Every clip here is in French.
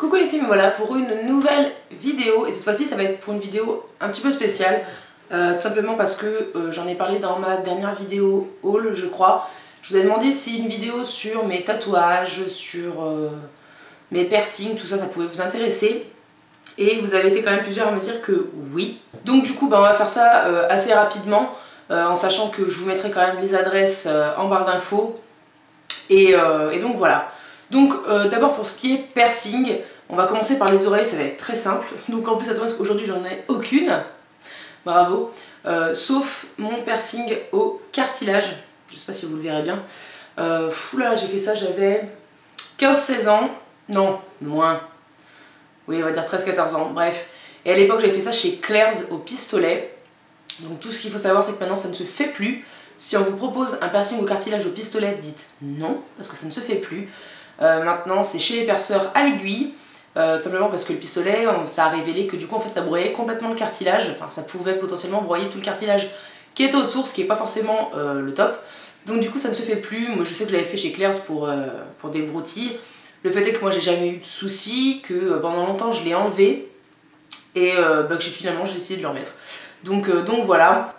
Coucou les filles, me voilà pour une nouvelle vidéo et cette fois-ci ça va être pour une vidéo un petit peu spéciale tout simplement parce que j'en ai parlé dans ma dernière vidéo haul je crois. Je vous ai demandé si une vidéo sur mes tatouages, sur mes piercings, tout ça, ça pouvait vous intéresser et vous avez été quand même plusieurs à me dire que oui. Donc du coup on va faire ça assez rapidement en sachant que je vous mettrai quand même les adresses en barre d'infos et donc voilà. Donc d'abord pour ce qui est piercing, on va commencer par les oreilles, ça va être très simple. Donc en plus attention, aujourd'hui j'en ai aucune, bravo, sauf mon piercing au cartilage, je sais pas si vous le verrez bien. Là j'ai fait ça, j'avais 15-16 ans, non, moins, oui on va dire 13-14 ans, bref. Et à l'époque j'avais fait ça chez Claire's au pistolet. Donc tout ce qu'il faut savoir c'est que maintenant ça ne se fait plus. Si on vous propose un piercing au cartilage au pistolet, dites non, parce que ça ne se fait plus. Maintenant c'est chez les perceurs à l'aiguille, tout simplement parce que le pistolet, ça a révélé que du coup en fait ça broyait complètement le cartilage, enfin ça pouvait potentiellement broyer tout le cartilage qui est autour, ce qui n'est pas forcément le top. Donc du coup ça ne se fait plus. Moi je sais que je l'avais fait chez Claire's pour des broutilles. Le fait est que moi j'ai jamais eu de soucis, que pendant longtemps je l'ai enlevé et que finalement j'ai décidé de le remettre. Donc voilà.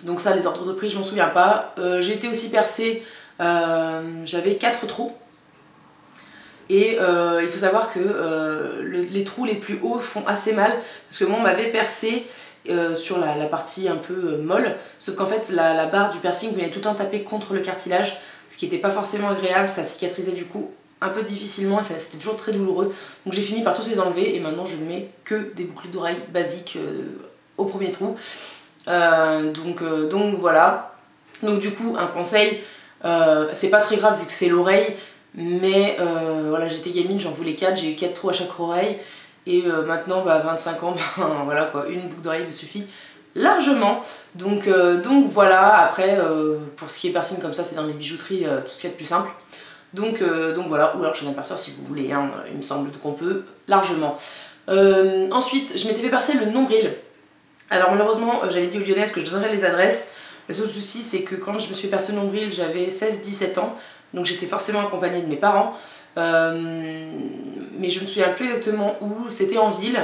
Donc ça les ordres de prix je m'en souviens pas. J'ai été aussi percée, j'avais 4 trous. Et il faut savoir que les trous les plus hauts font assez mal parce que moi on m'avait percé sur la partie un peu molle, sauf qu'en fait la barre du piercing venait tout le temps taper contre le cartilage, ce qui n'était pas forcément agréable, ça cicatrisait du coup un peu difficilement et c'était toujours très douloureux. Donc j'ai fini par tous les enlever et maintenant je ne mets que des boucles d'oreilles basiques au premier trou. Donc voilà. Donc du coup un conseil, c'est pas très grave vu que c'est l'oreille. Mais voilà, j'étais gamine, j'en voulais 4, j'ai eu 4 trous à chaque oreille. Et maintenant, 25 ans, voilà quoi, une boucle d'oreille me suffit largement. Donc voilà, après, pour ce qui est piercing comme ça, c'est dans les bijouteries, tout ce qu'il y a de plus simple. Donc voilà, ou alors chez un perceur si vous voulez, hein, il me semble qu'on peut largement. Ensuite, je m'étais fait percer le nombril. Alors malheureusement, j'avais dit aux Lyonnaises que je donnerais les adresses. Le seul souci, c'est que quand je me suis fait percer le nombril, j'avais 16-17 ans. Donc j'étais forcément accompagnée de mes parents, mais je ne me souviens plus exactement où, c'était en ville,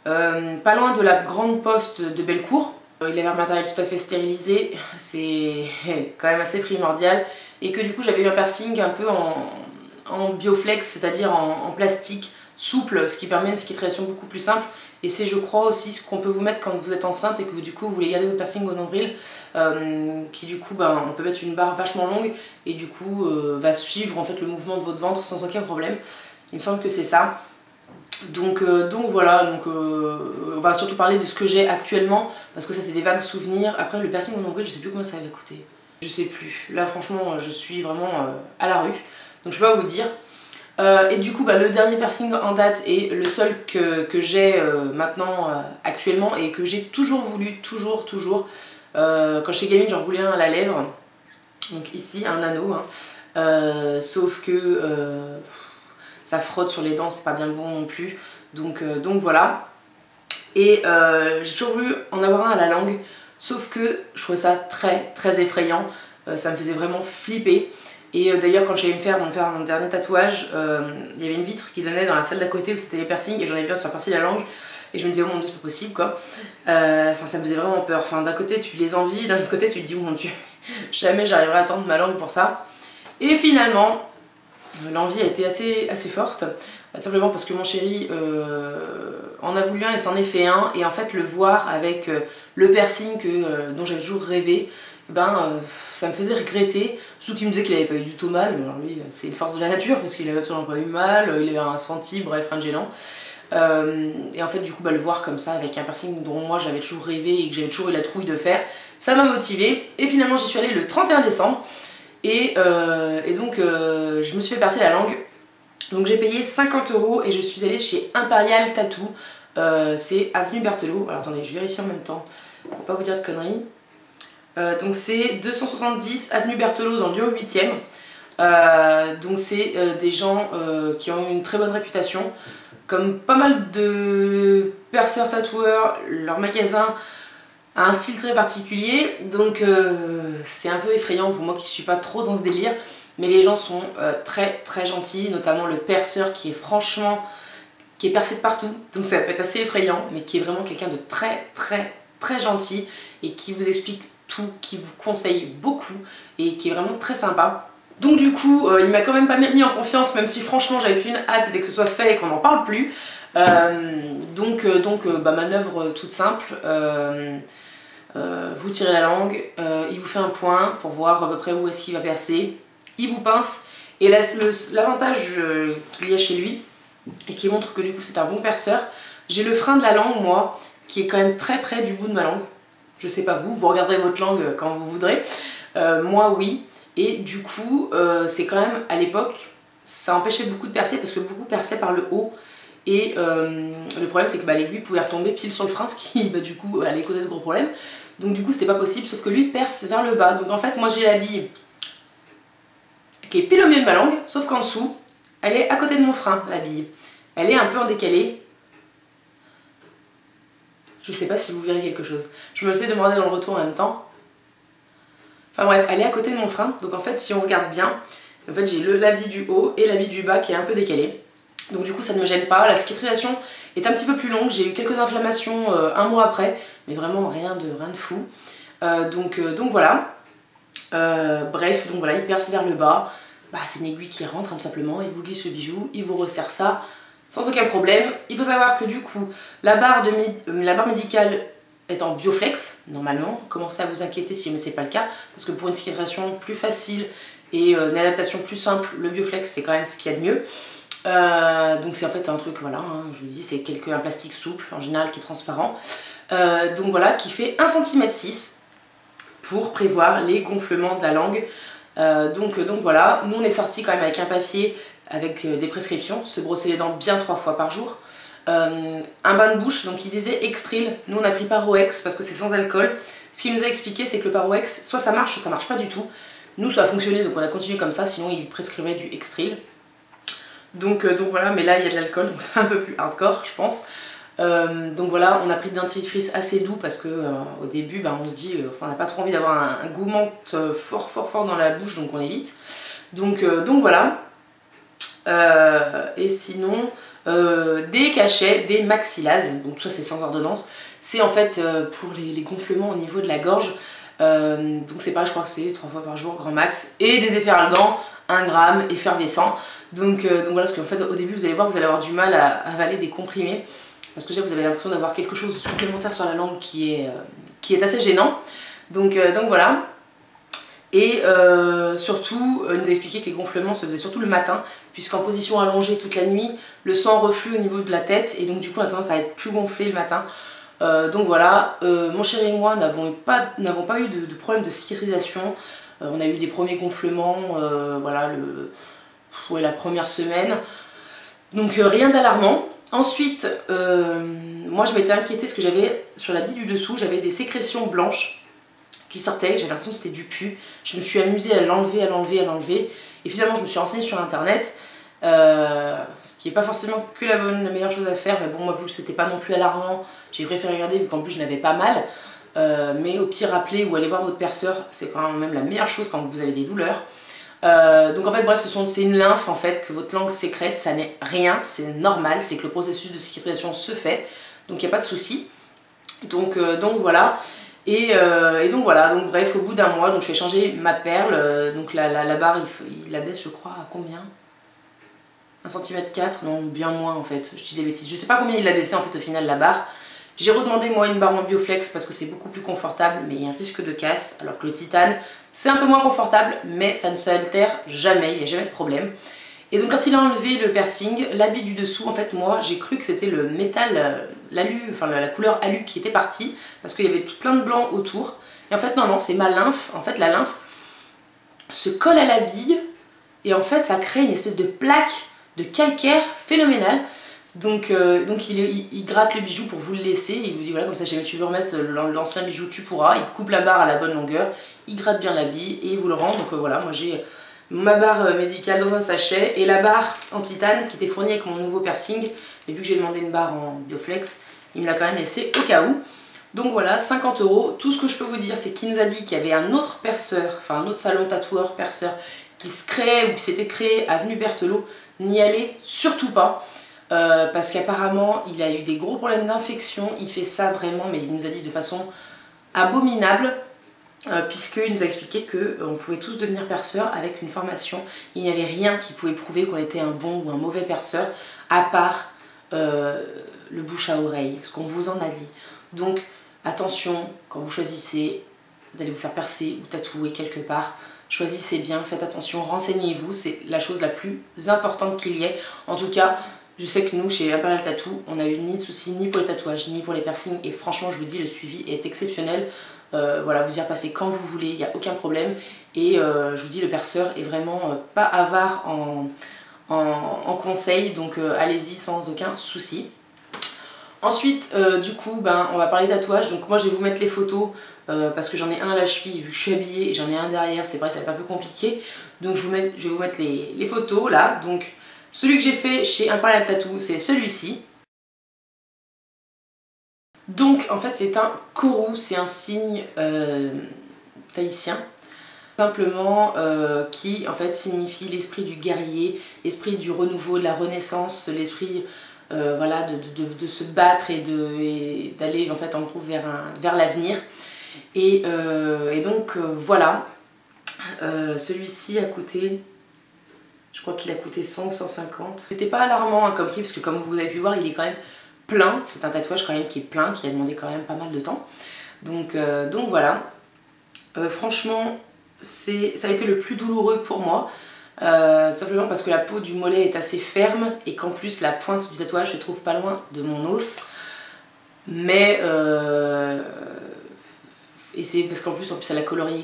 pas loin de la grande poste de Bellecour. Il avait un matériel tout à fait stérilisé, c'est quand même assez primordial, et que du coup j'avais eu un piercing un peu en bioflex, c'est-à-dire en plastique souple, ce qui permet une cicatrisation beaucoup plus simple. Et c'est je crois aussi ce qu'on peut vous mettre quand vous êtes enceinte et que vous du coup vous voulez garder votre piercing au nombril, qui du coup on peut mettre une barre vachement longue et du coup va suivre en fait le mouvement de votre ventre sans aucun problème. Il me semble que c'est ça. Donc voilà, on va surtout parler de ce que j'ai actuellement parce que ça c'est des vagues souvenirs. Après le piercing au nombril, je sais plus combien ça avait coûté. Je sais plus. Là franchement je suis vraiment à la rue, donc je peux pas vous dire. Et du coup le dernier piercing en date et le seul que j'ai maintenant actuellement et que j'ai toujours voulu, toujours quand j'étais gamine j'en voulais un à la lèvre, donc ici un anneau, hein. Sauf que ça frotte sur les dents, c'est pas bien bon non plus, donc voilà. Et j'ai toujours voulu en avoir un à la langue, sauf que je trouvais ça très effrayant, ça me faisait vraiment flipper. Et d'ailleurs quand j'allais me faire mon dernier tatouage, il y avait une vitre qui donnait dans la salle d'à côté où c'était les piercings et j'en avais vu un sur la partie de la langue et je me disais oh mon dieu c'est pas possible quoi. Enfin ça me faisait vraiment peur, enfin d'un côté tu les envies, d'un autre côté tu te dis oh mon dieu jamais j'arriverai à tendre ma langue pour ça. Et finalement l'envie a été assez forte, simplement parce que mon chéri en a voulu un et s'en est fait un, et en fait le voir avec le piercing dont j'avais toujours rêvé, ça me faisait regretter, surtout qu'il me disait qu'il avait pas eu du tout mal, mais alors lui c'est une force de la nature parce qu'il avait absolument pas eu mal, il avait un senti, bref rien de gênant. Et en fait du coup le voir comme ça avec un piercing dont moi j'avais toujours rêvé et que j'avais toujours eu la trouille de faire, ça m'a motivée et finalement j'y suis allée le 31 décembre et donc je me suis fait percer la langue. Donc j'ai payé 50 € et je suis allée chez Imperial Tattoo, c'est avenue Berthelot. Alors attendez je vérifie en même temps pour pas vous dire de conneries. Donc c'est 270 avenue Berthelot dans Lyon 8e. Donc c'est des gens qui ont une très bonne réputation. Comme pas mal de perceurs tatoueurs, leur magasin a un style très particulier. Donc c'est un peu effrayant pour moi qui suis pas trop dans ce délire. Mais les gens sont très gentils, notamment le perceur qui est franchement qui est percé de partout, donc ça peut être assez effrayant, mais qui est vraiment quelqu'un de très gentil et qui vous explique tout, qui vous conseille beaucoup et qui est vraiment très sympa. Donc du coup, il m'a quand même pas mis en confiance, même si franchement j'avais qu'une hâte, c'était que ce soit fait et qu'on n'en parle plus. Manœuvre toute simple, vous tirez la langue, il vous fait un point pour voir à peu près où est-ce qu'il va percer, il vous pince, et l'avantage qu'il y a chez lui, et qui montre que du coup c'est un bon perceur, j'ai le frein de la langue moi, qui est quand même très près du bout de ma langue. Je sais pas vous regarderez votre langue quand vous voudrez, moi oui, et du coup c'est quand même à l'époque, ça empêchait beaucoup de percer parce que beaucoup perçaient par le haut. Et le problème c'est que l'aiguille pouvait retomber pile sur le frein, ce qui du coup allait causer de gros problèmes. Donc du coup c'était pas possible, sauf que lui perce vers le bas. Donc en fait moi j'ai la bille qui est pile au milieu de ma langue, sauf qu'en dessous, elle est à côté de mon frein, la bille. Elle est un peu en décalé. Je sais pas si vous verrez quelque chose. Je me sais demander dans le retour en même temps. Enfin bref, elle est à côté de mon frein. Donc en fait si on regarde bien, en fait j'ai la bille du haut et la bille du bas qui est un peu décalée. Donc du coup ça ne me gêne pas, la cicatrisation est un petit peu plus longue, j'ai eu quelques inflammations un mois après, mais vraiment rien de fou. Donc voilà, bref, donc voilà, il perce vers le bas, c'est une aiguille qui rentre tout simplement, il vous glisse le bijou, il vous resserre ça sans aucun problème. Il faut savoir que du coup, la barre médicale est en bioflex, normalement, commencez à vous inquiéter si jamais c'est pas le cas, parce que pour une cicatrisation plus facile et une adaptation plus simple, le bioflex c'est quand même ce qu'il y a de mieux. Donc c'est en fait un truc, voilà, je vous dis, c'est un plastique souple en général qui est transparent, donc voilà, qui fait 1,6 cm pour prévoir les gonflements de la langue. Donc voilà, nous on est sorti quand même avec un papier avec des prescriptions, se brosser les dents bien 3 fois par jour, un bain de bouche, donc il disait Extril, nous on a pris Paroex parce que c'est sans alcool. Ce qu'il nous a expliqué c'est que le Paroex, soit ça marche, soit ça marche pas du tout. Nous ça a fonctionné donc on a continué comme ça, sinon il prescrivait du Extril. Donc voilà, mais là il y a de l'alcool, donc c'est un peu plus hardcore je pense. Donc voilà, on a pris de dentifrice assez doux parce que au début on se dit, on n'a pas trop envie d'avoir un goût menthe fort dans la bouche, donc on évite. Donc voilà. Et sinon, des cachets, des maxillases, donc tout ça c'est sans ordonnance. C'est en fait pour les gonflements au niveau de la gorge. Donc c'est pareil, je crois que c'est 3 fois par jour, grand max. Et des efferalgans, 1 gramme, effervescent. Donc voilà, parce qu'en fait au début vous allez voir, vous allez avoir du mal à avaler des comprimés. Parce que déjà vous avez l'impression d'avoir quelque chose de supplémentaire sur la langue qui est assez gênant. Donc voilà. Et surtout, il nous a expliqué que les gonflements se faisaient surtout le matin, puisqu'en position allongée toute la nuit, le sang reflue au niveau de la tête, et donc du coup on a tendance à être plus gonflé le matin. Donc voilà, mon chéri et moi n'avons pas eu de problème de cicatrisation. On a eu des premiers gonflements, voilà, la première semaine. Donc rien d'alarmant. Ensuite, moi je m'étais inquiétée parce que j'avais, sur la bille du dessous, j'avais des sécrétions blanches qui sortaient, j'avais l'impression que c'était du pu. Je me suis amusée à l'enlever, et finalement je me suis renseignée sur internet, ce qui n'est pas forcément que la meilleure chose à faire, mais bon, moi vu que c'était pas non plus alarmant, j'ai préféré regarder vu qu'en plus je n'avais pas mal, mais au pire appelez ou allez voir votre perceur, c'est quand même la meilleure chose quand vous avez des douleurs. Donc en fait bref, c'est une lymphe en fait que votre langue sécrète, ça n'est rien, c'est normal, c'est que le processus de cicatrisation se fait, donc il n'y a pas de souci. Donc voilà. Et donc voilà, donc bref, au bout d'un mois, donc je vais changer ma perle, donc la barre, il la baisse je crois à combien, 1,4 cm, non bien moins en fait, je dis des bêtises, je sais pas combien il l'a baissé en fait au final la barre. J'ai redemandé moi une barre en bioflex parce que c'est beaucoup plus confortable, mais il y a un risque de casse, alors que le titane c'est un peu moins confortable, mais ça ne s'altère jamais, il n'y a jamais de problème. Et donc quand il a enlevé le piercing, l'habit du dessous, en fait moi j'ai cru que c'était le métal, l'alu, enfin la couleur alu qui était partie, parce qu'il y avait plein de blanc autour. Et en fait non, c'est ma lymphe, en fait la lymphe se colle à la bille, et en fait ça crée une espèce de plaque de calcaire phénoménale. Donc il gratte le bijou pour vous le laisser, il vous dit voilà, comme ça jamais tu veux remettre l'ancien bijou tu pourras, il coupe la barre à la bonne longueur, il gratte bien la bille et il vous le rend. Donc voilà, moi j'ai ma barre médicale dans un sachet et la barre en titane qui était fournie avec mon nouveau piercing, et vu que j'ai demandé une barre en bioflex, il me l'a quand même laissé au cas où. Donc voilà, 50 €. Tout ce que je peux vous dire, c'est qu'il nous a dit qu'il y avait un autre perceur, enfin un autre salon tatoueur perceur qui se créait ou qui s'était créé avenue Berthelot. N'y allez surtout pas. parce qu'apparemment il a eu des gros problèmes d'infection. Il fait ça vraiment, mais il nous a dit de façon abominable, puisqu'il nous a expliqué qu'on pouvait tous devenir perceurs avec une formation. Il n'y avait rien qui pouvait prouver qu'on était un bon ou un mauvais perceur, à part le bouche à oreille, ce qu'on vous en a dit. Donc attention, quand vous choisissez d'aller vous faire percer ou tatouer quelque part, choisissez bien, faites attention, renseignez-vous, c'est la chose la plus importante qu'il y ait. En tout cas, je sais que nous, chez Imperial Tattoo, on n'a eu ni de soucis ni pour les tatouages, ni pour les piercings, et franchement, je vous dis, le suivi est exceptionnel. Voilà, vous y repassez quand vous voulez, il n'y a aucun problème. Et je vous dis, le perceur est vraiment pas avare en conseils, donc allez-y sans aucun souci. Ensuite, du coup, on va parler tatouage. Donc moi, je vais vous mettre les photos parce que j'en ai un à la cheville vu que je suis habillée, et j'en ai un derrière. C'est vrai, ça va être un peu compliqué. Donc je vais vous mettre les photos là. Donc celui que j'ai fait chez Imperial Tattoo, c'est celui-ci. Donc en fait, c'est un kourou, c'est un signe tahitien. Simplement qui en fait signifie l'esprit du guerrier, l'esprit du renouveau, de la renaissance, l'esprit voilà, de se battre et d'aller en fait en gros vers l'avenir. Et donc voilà, celui-ci a coûté, je crois qu'il a coûté 100 ou 150. C'était pas alarmant hein, comme prix, parce que comme vous avez pu voir, il est quand même plein. C'est un tatouage quand même qui est plein, qui a demandé quand même pas mal de temps. Donc voilà, franchement ça a été le plus douloureux pour moi. Simplement parce que la peau du mollet est assez ferme et qu'en plus la pointe du tatouage se trouve pas loin de mon os. Mais et c'est parce qu'en plus elle a colorié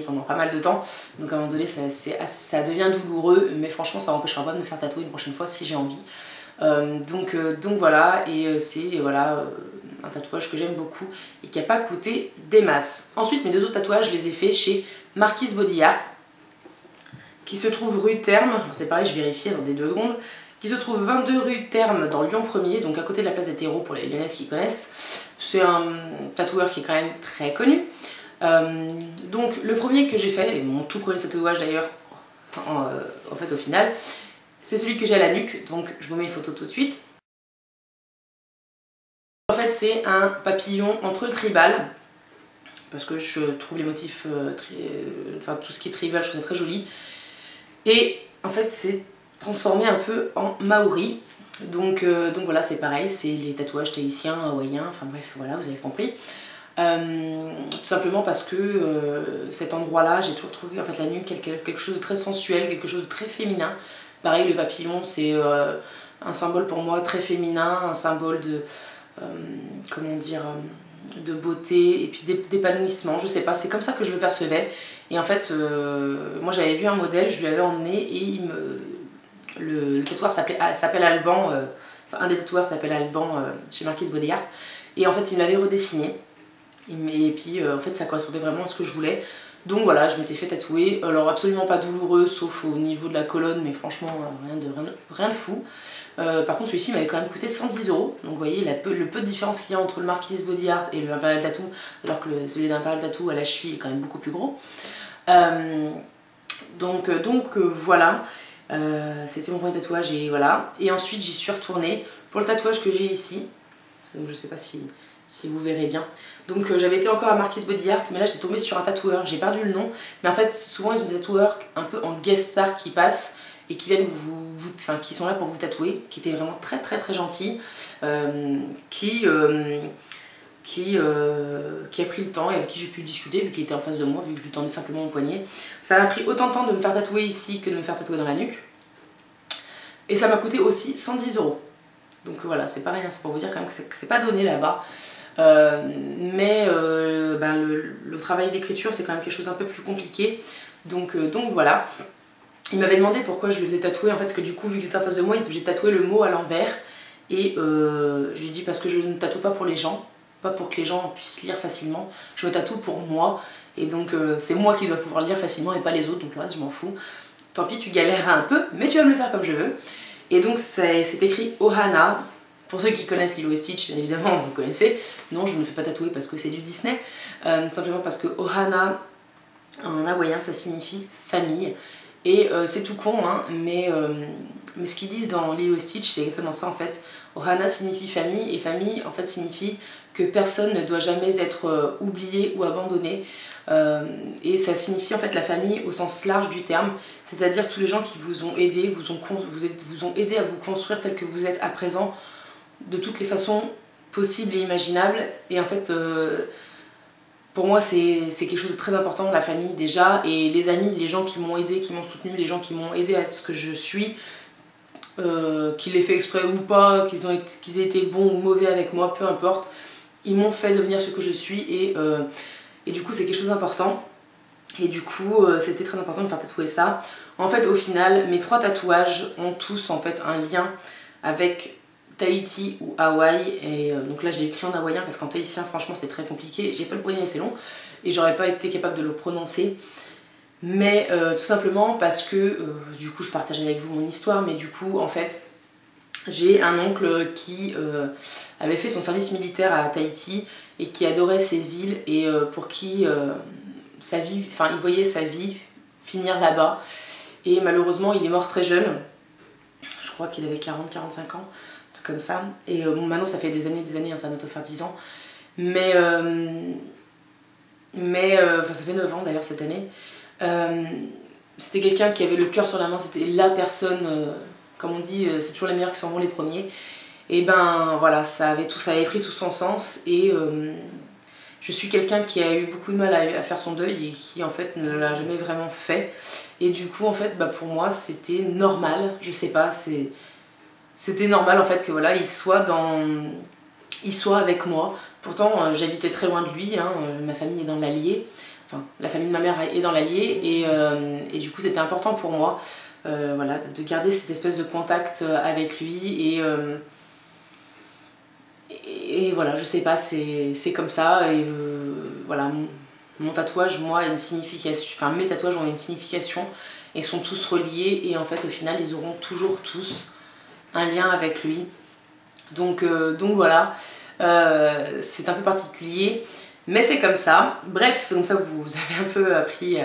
pendant pas mal de temps. Donc à un moment donné ça devient douloureux, mais franchement ça m'empêchera pas de me faire tatouer une prochaine fois si j'ai envie. Donc voilà, et c'est voilà, un tatouage que j'aime beaucoup et qui n'a pas coûté des masses. Ensuite mes deux autres tatouages je les ai faits chez Marquise Body Art, qui se trouve rue Terme, c'est pareil, je vérifie dans des 2 secondes, qui se trouve 22 rue Terme dans Lyon 1er, donc à côté de la place des terreaux pour les lyonnaises qui connaissent. C'est un tatoueur qui est quand même très connu. Donc le premier que j'ai fait, et mon tout premier tatouage d'ailleurs, en fait au final, c'est celui que j'ai à la nuque, donc je vous mets une photo tout de suite. En fait c'est un papillon entre le tribal, parce que je trouve les motifs, enfin tout ce qui est tribal, je trouve ça très joli. Et en fait c'est transformé un peu en maori. Donc voilà, c'est pareil, c'est les tatouages tahitiens, hawaïens, enfin bref, voilà, vous avez compris. Tout simplement parce que cet endroit-là, j'ai toujours trouvé en fait la nuque quelque chose de très sensuel, quelque chose de très féminin. Pareil, le papillon, c'est un symbole pour moi très féminin, un symbole de, comment dire, de beauté et puis d'épanouissement, je sais pas, c'est comme ça que je le percevais. Et en fait, moi j'avais vu un modèle, je lui avais emmené et le tatoueur s'appelle Alban, enfin un des tatoueurs s'appelle Alban chez Marquise Body Art, et en fait il m'avait redessiné. Et puis en fait ça correspondait vraiment à ce que je voulais. Donc voilà, je m'étais fait tatouer, alors absolument pas douloureux sauf au niveau de la colonne, mais franchement rien de fou. Par contre celui-ci m'avait quand même coûté 110 €, donc vous voyez le peu de différence qu'il y a entre le Marquise Body Art et le Imperial Tattoo, alors que celui d'Imperial Tattoo à la cheville est quand même beaucoup plus gros. Donc voilà, c'était mon premier tatouage et voilà. Et ensuite j'y suis retournée pour le tatouage que j'ai ici, donc je sais pas si vous verrez bien. Donc j'avais été encore à Marquise Body Art, mais là j'ai tombé sur un tatoueur, j'ai perdu le nom, mais en fait souvent ils ont des tatoueurs un peu en guest star qui passent et qui viennent enfin qui sont là pour vous tatouer, qui étaient vraiment très gentils, qui a pris le temps et avec qui j'ai pu discuter vu qu'il était en face de moi, vu que je lui tendais simplement mon poignet. Ça m'a pris autant de temps de me faire tatouer ici que de me faire tatouer dans la nuque. Et ça m'a coûté aussi 110 €. Donc voilà, c'est pas rien, c'est pour vous dire quand même que c'est pas donné là-bas. Mais le travail d'écriture c'est quand même quelque chose d'un peu plus compliqué. Donc voilà. Il m'avait demandé pourquoi je le faisais tatouer, en fait, parce que du coup, vu qu'il était en face de moi, il était obligé de tatouer le mot à l'envers. Et je lui ai dit parce que je ne tatoue pas pour les gens, pas pour que les gens puissent lire facilement, je me tatoue pour moi. Et donc c'est moi qui dois pouvoir lire facilement et pas les autres, donc le reste je m'en fous. Tant pis, tu galéreras un peu, mais tu vas me le faire comme je veux. Et donc c'est écrit Ohana. Pour ceux qui connaissent Lilo et Stitch, bien évidemment, vous connaissez. Non, je ne me fais pas tatouer parce que c'est du Disney. Simplement parce que Ohana, en hawaïen, ça signifie famille. Et c'est tout con, hein, mais Mais ce qu'ils disent dans Lilo et Stitch, c'est exactement ça en fait. Ohana signifie famille, et famille en fait signifie que personne ne doit jamais être oublié ou abandonné. Et ça signifie en fait la famille au sens large du terme, c'est-à-dire tous les gens qui vous ont aidé, vous ont aidé à vous construire tel que vous êtes à présent, de toutes les façons possibles et imaginables. Et en fait, pour moi, c'est quelque chose de très important, la famille déjà, et les amis, les gens qui m'ont aidé, qui m'ont soutenu, les gens qui m'ont aidé à être ce que je suis, qu'ils l'aient fait exprès ou pas, qu'ils aient été bons ou mauvais avec moi, peu importe, ils m'ont fait devenir ce que je suis, et du coup c'est quelque chose d'important. Et du coup c'était très important de me faire tatouer ça. En fait au final mes 3 tatouages ont tous en fait un lien avec Tahiti ou Hawaï, et donc là je l'ai écrit en hawaïen parce qu'en tahitien franchement c'est très compliqué, j'ai pas le poignet assez long et j'aurais pas été capable de le prononcer. Mais tout simplement parce que du coup je partage avec vous mon histoire, mais du coup en fait j'ai un oncle qui avait fait son service militaire à Tahiti et qui adorait ces îles, et pour qui sa vie, enfin il voyait sa vie finir là-bas, et malheureusement il est mort très jeune, je crois qu'il avait 40-45 ans, un truc comme ça, et bon, maintenant ça fait des années, hein, ça va bientôt faire 10 ans, mais ça fait 9 ans d'ailleurs cette année. C'était quelqu'un qui avait le cœur sur la main, c'était la personne, comme on dit, c'est toujours les meilleurs qui s'en vont les premiers. Et ben voilà, ça avait pris tout son sens, et je suis quelqu'un qui a eu beaucoup de mal à faire son deuil et qui en fait ne l'a jamais vraiment fait. Et du coup en fait pour moi c'était normal, je sais pas, c'était normal en fait que voilà, il soit avec moi. Pourtant j'habitais très loin de lui, hein, ma famille est dans l'Allier. Enfin, la famille de ma mère est dans l'Allier, et du coup c'était important pour moi voilà, de garder cette espèce de contact avec lui, et voilà, je sais pas, c'est comme ça, et voilà, mon tatouage, moi, a une signification, enfin mes tatouages ont une signification et sont tous reliés, et en fait au final ils auront toujours tous un lien avec lui. Donc voilà, c'est un peu particulier. Mais c'est comme ça. Bref, donc ça vous avez un peu appris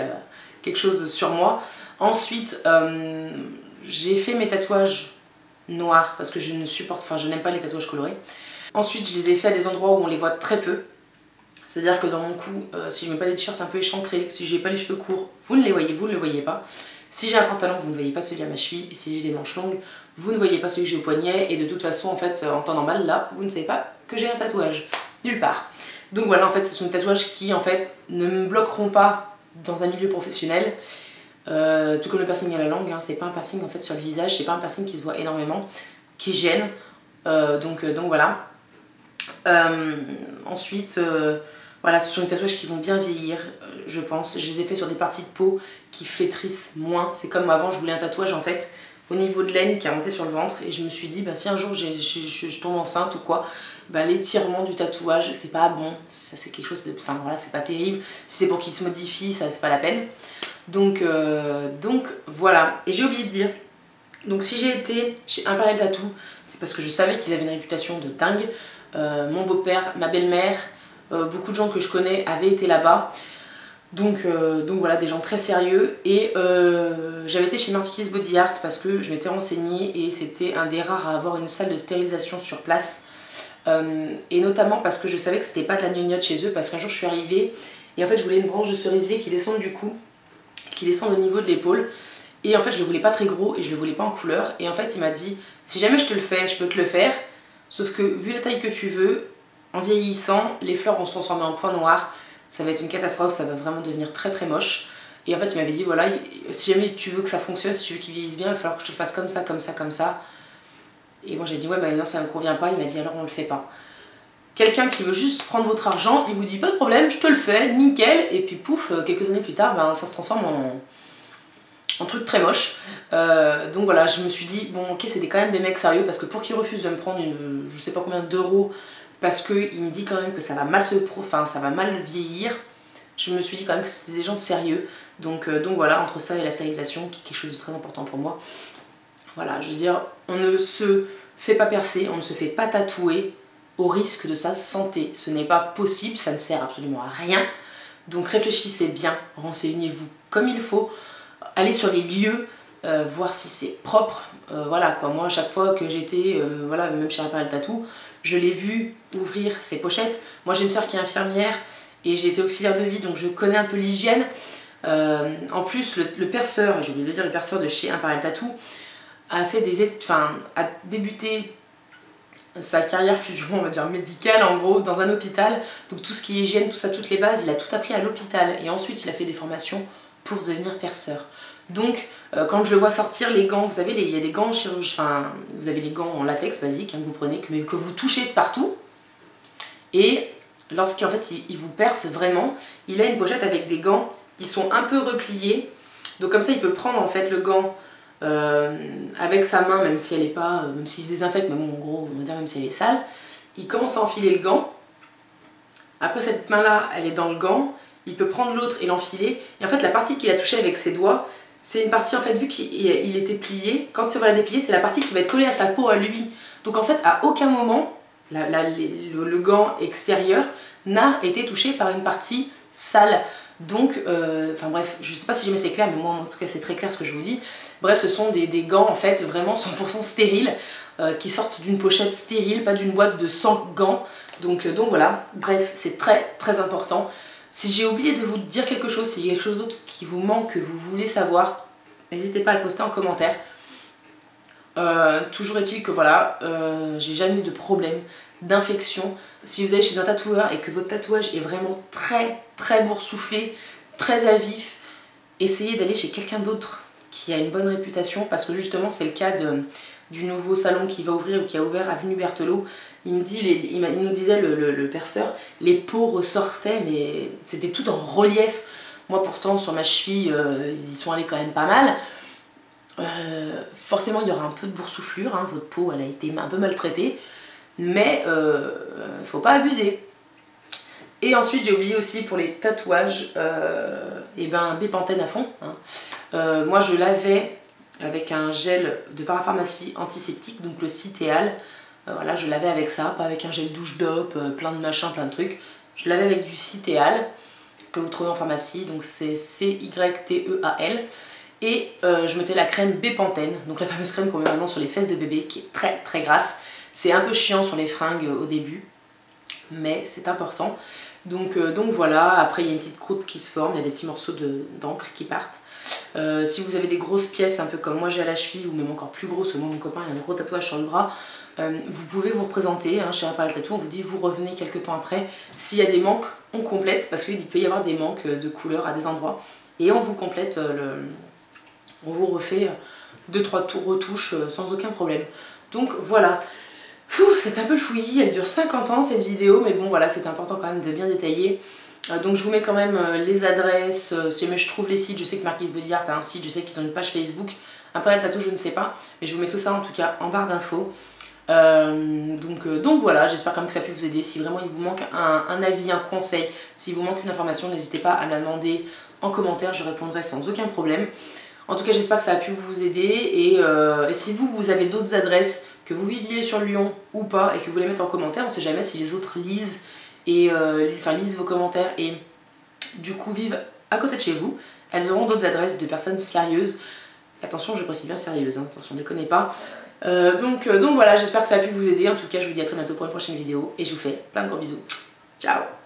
quelque chose sur moi. Ensuite, j'ai fait mes tatouages noirs parce que je n'aime pas les tatouages colorés. Ensuite, je les ai fait à des endroits où on les voit très peu. C'est-à-dire que dans mon cou, si je mets pas des t-shirts un peu échancrés, si j'ai pas les cheveux courts, vous ne le voyez pas. Si j'ai un pantalon, vous ne voyez pas celui à ma cheville. Et si j'ai des manches longues, vous ne voyez pas celui que j'ai au poignet. Et de toute façon, en fait, en temps normal, là, vous ne savez pas que j'ai un tatouage. Nulle part. Donc voilà, en fait, ce sont des tatouages qui, en fait, ne me bloqueront pas dans un milieu professionnel. Tout comme le piercing à la langue, hein, c'est pas un piercing en fait sur le visage, c'est pas un piercing qui se voit énormément, qui gêne. Donc voilà. Ensuite, voilà, ce sont des tatouages qui vont bien vieillir, je pense. Je les ai fait sur des parties de peau qui flétrissent moins. C'est comme avant, je voulais un tatouage en fait au niveau de l'aine qui a monté sur le ventre, et je me suis dit si un jour je tombe enceinte ou quoi, l'étirement du tatouage c'est pas bon, ça c'est quelque chose de, enfin voilà, c'est pas terrible. Si c'est pour qu'il se modifie, ça c'est pas la peine. Donc voilà. Et j'ai oublié de dire, donc si j'ai été chez Imperial Tattoo, c'est parce que je savais qu'ils avaient une réputation de dingue. Mon beau-père, ma belle-mère, beaucoup de gens que je connais avaient été là-bas. Donc voilà, des gens très sérieux. Et j'avais été chez Martikis Body Art parce que je m'étais renseignée et c'était un des rares à avoir une salle de stérilisation sur place. Et notamment parce que je savais que c'était pas de la gnognotte chez eux, parce qu'un jour je suis arrivée et en fait je voulais une branche de cerisier qui descende du cou, qui descend au niveau de l'épaule, et en fait je le voulais pas très gros et je le voulais pas en couleur, et en fait il m'a dit si jamais je te le fais, je peux te le faire, sauf que vu la taille que tu veux, en vieillissant les fleurs vont se transformer en points noirs, ça va être une catastrophe, ça va vraiment devenir très très moche. Et en fait il m'avait dit voilà, si jamais tu veux que ça fonctionne, si tu veux qu'il vieillisse bien, il va falloir que je te le fasse comme ça, comme ça, comme ça. Et moi j'ai dit ouais non, ça me convient pas. Il m'a dit alors on le fait pas. Quelqu'un qui veut juste prendre votre argent, il vous dit pas de problème, je te le fais, nickel, et puis pouf, quelques années plus tard, ça se transforme en truc très moche. Donc voilà, je me suis dit, bon ok, c'est quand même des mecs sérieux, parce que pour qu'ils refusent de me prendre je sais pas combien d'euros, parce qu'il me dit quand même que ça va mal ça va mal vieillir, je me suis dit quand même que c'était des gens sérieux. Donc voilà, entre ça et la stérilisation, qui est quelque chose de très important pour moi. Voilà, je veux dire, on ne se fait pas percer, on ne se fait pas tatouer au risque de sa santé. Ce n'est pas possible, ça ne sert absolument à rien. Donc réfléchissez bien, renseignez-vous comme il faut, allez sur les lieux voir si c'est propre. Voilà quoi, moi à chaque fois que j'étais, voilà, même chez Appareil Tattoo, je l'ai vu ouvrir ses pochettes. Moi j'ai une soeur qui est infirmière et j'ai été auxiliaire de vie, donc je connais un peu l'hygiène. En plus le perceur, j'ai oublié de dire, le perceur de chez Appareil Tattoo a fait a débuté sa carrière on va dire médicale en gros dans un hôpital, donc tout ce qui est hygiène, tout ça, toutes les bases, il a tout appris à l'hôpital et ensuite il a fait des formations pour devenir perceur. Donc quand je le vois sortir les gants, vous savez, il y a des gants chirurgiens, vous avez les gants en latex basique, hein, que vous prenez, que vous touchez de partout, et lorsqu'en fait il vous perce vraiment, il a une pochette avec des gants qui sont un peu repliés, donc comme ça il peut prendre en fait le gant avec sa main, même si elle est pas, même s'il se désinfecte, mais bon en gros on va dire même si elle est sale, il commence à enfiler le gant, après cette main là elle est dans le gant, il peut prendre l'autre et l'enfiler, et en fait la partie qu'il a touchée avec ses doigts, c'est une partie en fait, vu qu'il était plié, quand il va la déplier, c'est la partie qui va être collée à sa peau à lui, donc en fait à aucun moment le gant extérieur n'a été touché par une partie sale. Donc, enfin bref, je sais pas si jamais c'est clair, mais moi en tout cas c'est très clair ce que je vous dis. Bref, ce sont des gants en fait vraiment 100% stériles, qui sortent d'une pochette stérile, pas d'une boîte de 100 gants. Donc voilà, bref, c'est très très important. Si j'ai oublié de vous dire quelque chose, s'il y a quelque chose d'autre qui vous manque, que vous voulez savoir, n'hésitez pas à le poster en commentaire. Toujours est-il que voilà, j'ai jamais eu de problème d'infection. Si vous allez chez un tatoueur et que votre tatouage est vraiment très très boursouflé, très à vif, essayez d'aller chez quelqu'un d'autre qui a une bonne réputation, parce que justement c'est le cas du nouveau salon qui va ouvrir ou qui a ouvert avenue Berthelot. Il nous disait le perceur, les peaux ressortaient mais c'était tout en relief. Moi pourtant sur ma cheville ils y sont allés quand même pas mal. Forcément il y aura un peu de boursouflure, hein, votre peau elle a été un peu maltraitée, mais faut pas abuser. Et ensuite j'ai oublié aussi pour les tatouages, et ben Bepanthen à fond, hein. Moi je lavais avec un gel de parapharmacie antiseptique, donc le Citéal, voilà, je lavais avec ça, pas avec un gel douche d'op, plein de machins, plein de trucs. Je lavais avec du Citéal que vous trouvez en pharmacie, donc c'est C-Y-T-E-A-L. Et je mettais la crème Bepanthen, donc la fameuse crème qu'on met maintenant sur les fesses de bébé, qui est très très grasse. C'est un peu chiant sur les fringues au début, mais c'est important. Donc voilà, après il y a une petite croûte qui se forme, il y a des petits morceaux d'encre qui partent. Si vous avez des grosses pièces, un peu comme moi j'ai à la cheville, ou même encore plus grosses, moi mon copain a un gros tatouage sur le bras, vous pouvez vous représenter, hein, chez Appareil Tattoo, on vous dit vous revenez quelques temps après. S'il y a des manques, on complète, parce qu'il peut y avoir des manques de couleurs à des endroits, et on vous complète on vous refait 2-3 retouches sans aucun problème. Donc voilà, c'est un peu le fouillis, elle dure 50 ans cette vidéo, mais bon voilà, c'est important quand même de bien détailler. Donc je vous mets quand même les adresses, si jamais je trouve les sites, je sais que Marquis Body Art a un site, je sais qu'ils ont une page Facebook, Appareil Tattoo je ne sais pas, mais je vous mets tout ça en tout cas en barre d'infos. Donc voilà, j'espère quand même que ça a pu vous aider. Si vraiment il vous manque un avis, un conseil, s'il vous manque une information, n'hésitez pas à la demander en commentaire, je répondrai sans aucun problème. En tout cas j'espère que ça a pu vous aider, et si vous avez d'autres adresses, que vous viviez sur Lyon ou pas, et que vous les mettez en commentaire, on ne sait jamais si les autres lisent, et lisent vos commentaires et du coup vivent à côté de chez vous, elles auront d'autres adresses de personnes sérieuses. Attention, je précise bien sérieuses, hein, attention, ne déconnez pas. Donc voilà, j'espère que ça a pu vous aider. En tout cas, je vous dis à très bientôt pour une prochaine vidéo, et je vous fais plein de gros bisous. Ciao!